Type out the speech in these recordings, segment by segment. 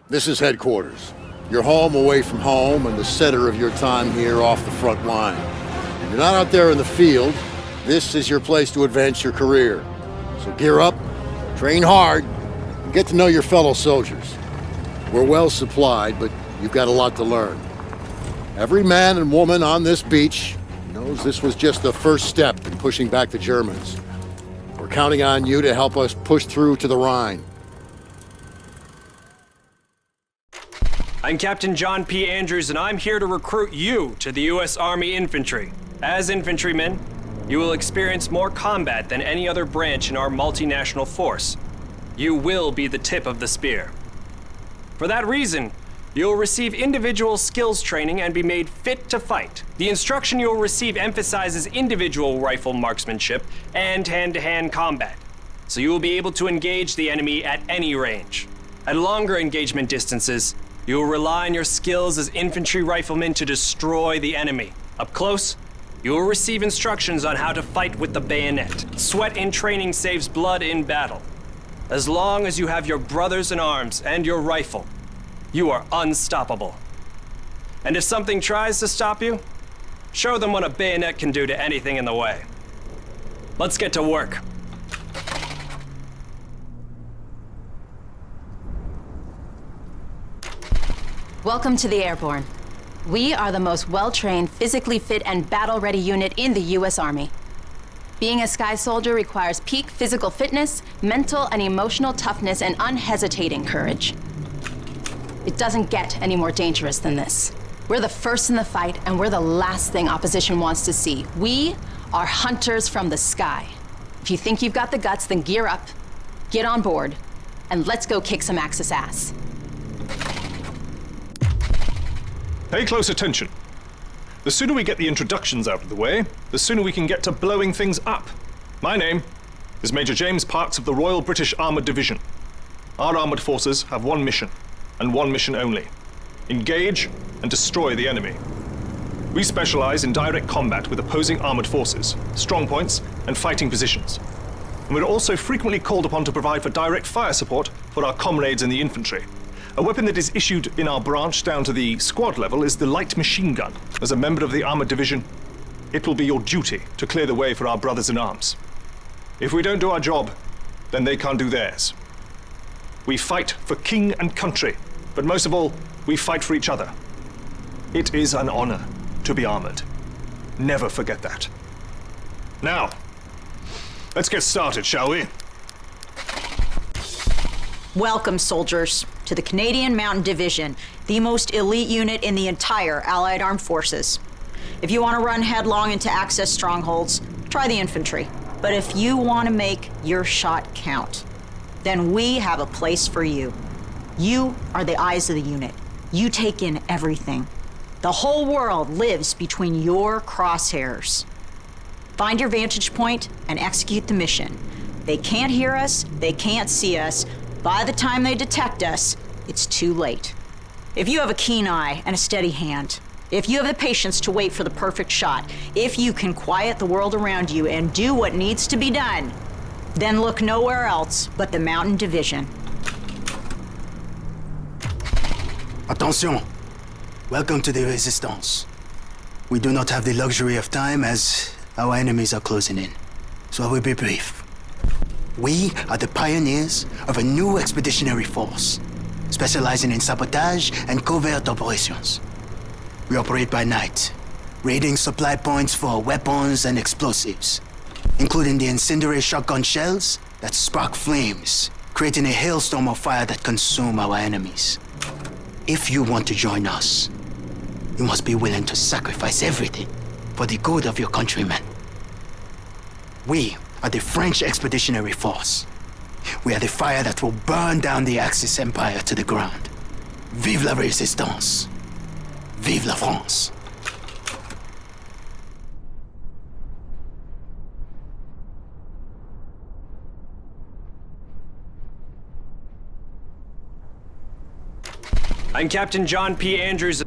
This is headquarters. Your home away from home and the center of your time here off the front line. If you're not out there in the field, this is your place to advance your career. So gear up, train hard, and get to know your fellow soldiers. We're well supplied, but you've got a lot to learn. Every man and woman on this beach knows this was just the first step in pushing back the Germans. We're counting on you to help us push through to the Rhine. I'm Captain John P. Andrews, and I'm here to recruit you to the U.S. Army Infantry. As infantrymen, you will experience more combat than any other branch in our multinational force. You will be the tip of the spear. For that reason, you'll receive individual skills training and be made fit to fight. The instruction you'll receive emphasizes individual rifle marksmanship and hand-to-hand combat, so you will be able to engage the enemy at any range. At longer engagement distances, you will rely on your skills as infantry riflemen to destroy the enemy. Up close, you will receive instructions on how to fight with the bayonet. Sweat in training saves blood in battle. As long as you have your brothers in arms and your rifle, you are unstoppable. And if something tries to stop you, show them what a bayonet can do to anything in the way. Let's get to work. Welcome to the Airborne. We are the most well-trained, physically fit, and battle-ready unit in the U.S. Army. Being a Sky Soldier requires peak physical fitness, mental and emotional toughness, and unhesitating courage. It doesn't get any more dangerous than this. We're the first in the fight, and we're the last thing opposition wants to see. We are hunters from the sky. If you think you've got the guts, then gear up, get on board, and let's go kick some Axis ass. Pay close attention. The sooner we get the introductions out of the way, the sooner we can get to blowing things up. My name is Major James Parks of the Royal British Armoured Division. Our armoured forces have one mission, and one mission only: engage and destroy the enemy. We specialize in direct combat with opposing armoured forces, strong points, and fighting positions. And we're also frequently called upon to provide for direct fire support for our comrades in the infantry. A weapon that is issued in our branch down to the squad level is the light machine gun. As a member of the armoured division, it will be your duty to clear the way for our brothers in arms. If we don't do our job, then they can't do theirs. We fight for king and country, but most of all, we fight for each other. It is an honor to be armored. Never forget that. Now, let's get started, shall we? Welcome, soldiers, to the Canadian Mountain Division, the most elite unit in the entire Allied Armed Forces. If you want to run headlong into Axis strongholds, try the infantry. But if you want to make your shot count, then we have a place for you. You are the eyes of the unit. You take in everything. The whole world lives between your crosshairs. Find your vantage point and execute the mission. They can't hear us, they can't see us. By the time they detect us, it's too late. If you have a keen eye and a steady hand, if you have the patience to wait for the perfect shot, if you can quiet the world around you and do what needs to be done, then look nowhere else but the Mountain Division. Attention! Welcome to the Resistance. We do not have the luxury of time as our enemies are closing in, so I will be brief. We are the pioneers of a new expeditionary force, specializing in sabotage and covert operations. We operate by night, raiding supply points for weapons and explosives, including the incendiary shotgun shells that spark flames, creating a hailstorm of fire that consume our enemies. If you want to join us, you must be willing to sacrifice everything for the good of your countrymen. We are the French Expeditionary Force. We are the fire that will burn down the Axis Empire to the ground. Vive la Résistance! Vive la France! I'm Captain John P. Andrews.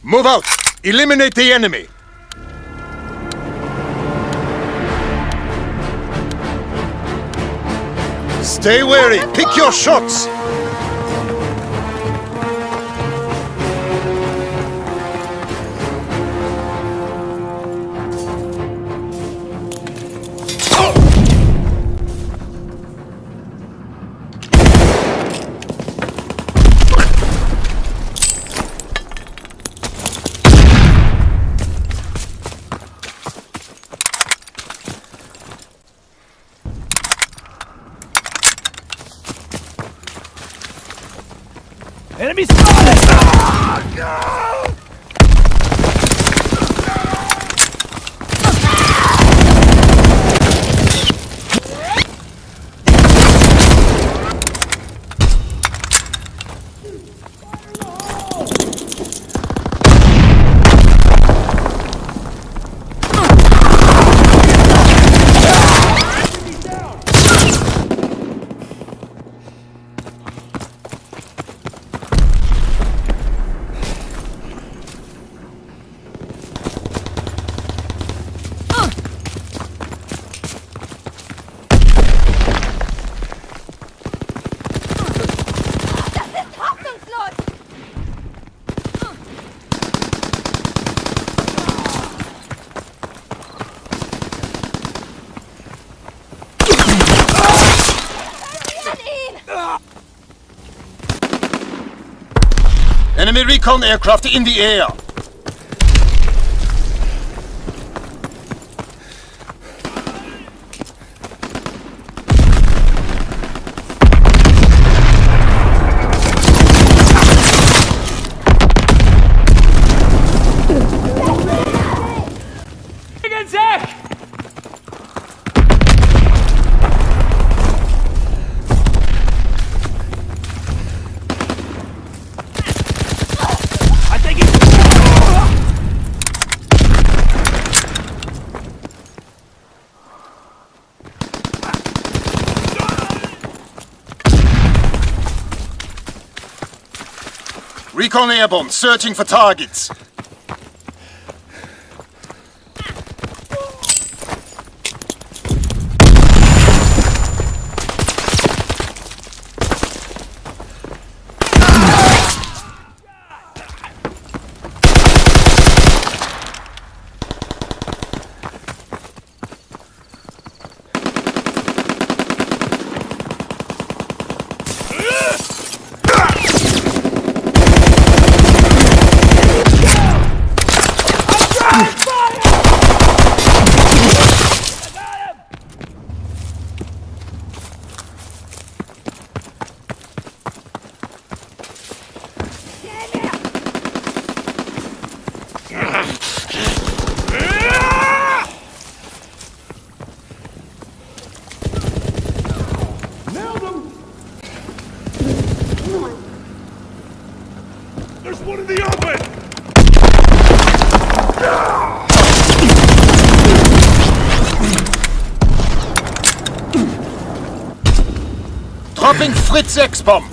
Move out! Eliminate the enemy! Stay wary! Pick your shots! Enemy spotted! Enemy recon aircraft in the air! Recon airborne, searching for targets. There's one in the open! Dropping Fritz X-bomb!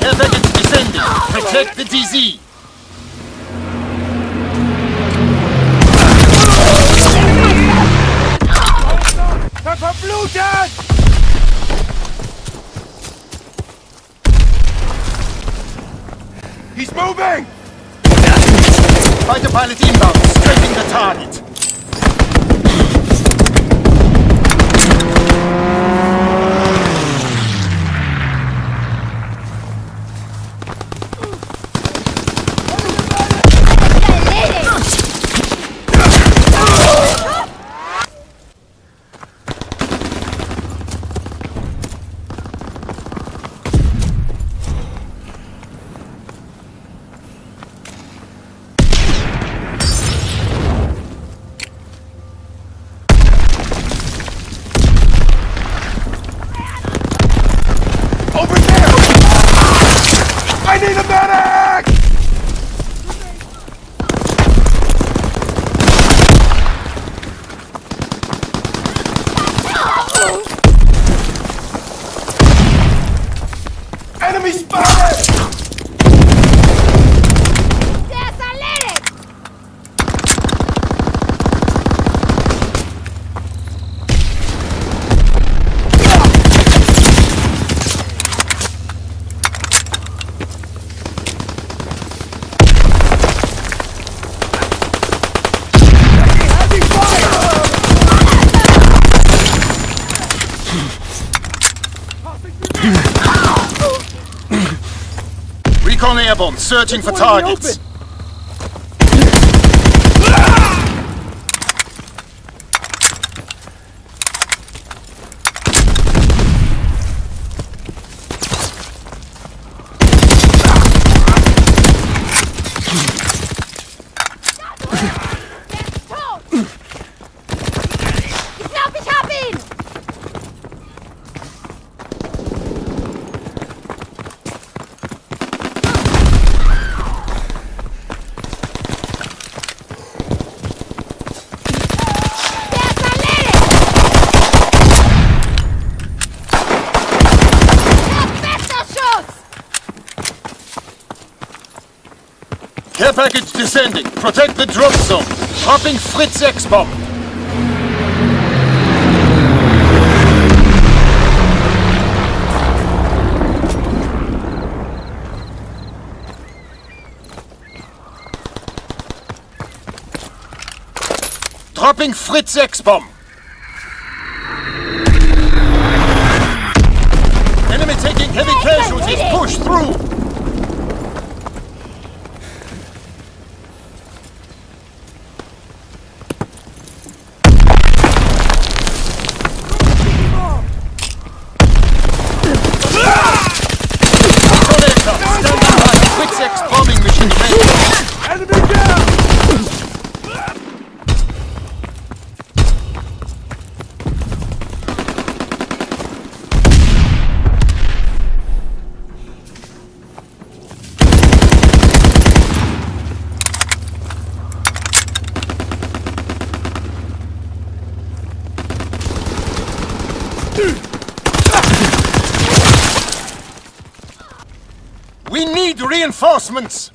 Air package descending! Protect the DZ! Verblutet! He's moving! Fighter pilot inbound, strafing the target. Recon airborne, searching for targets. Care package descending. Protect the drop zone. Dropping Fritz X-bomb. Dropping Fritz X-bomb. Enemy taking heavy casualties. Push through. We need reinforcements!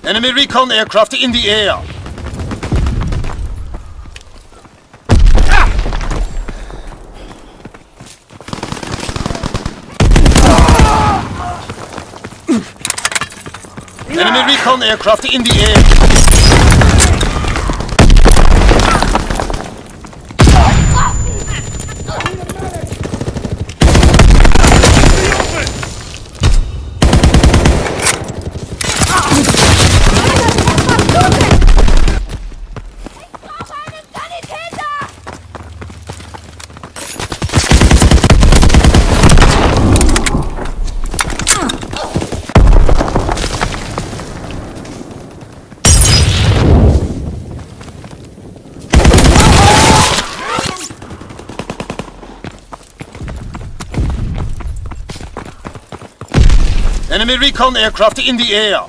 Enemy recon aircraft in the air. Enemy recon aircraft in the air. Enemy recon aircraft in the air.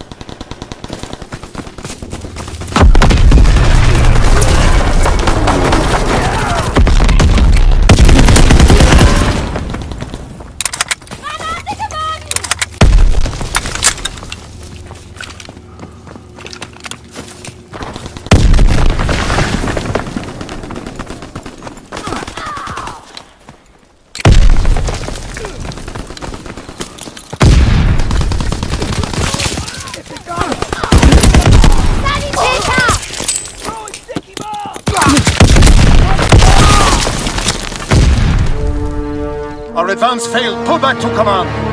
Our advance failed. Pull back to command.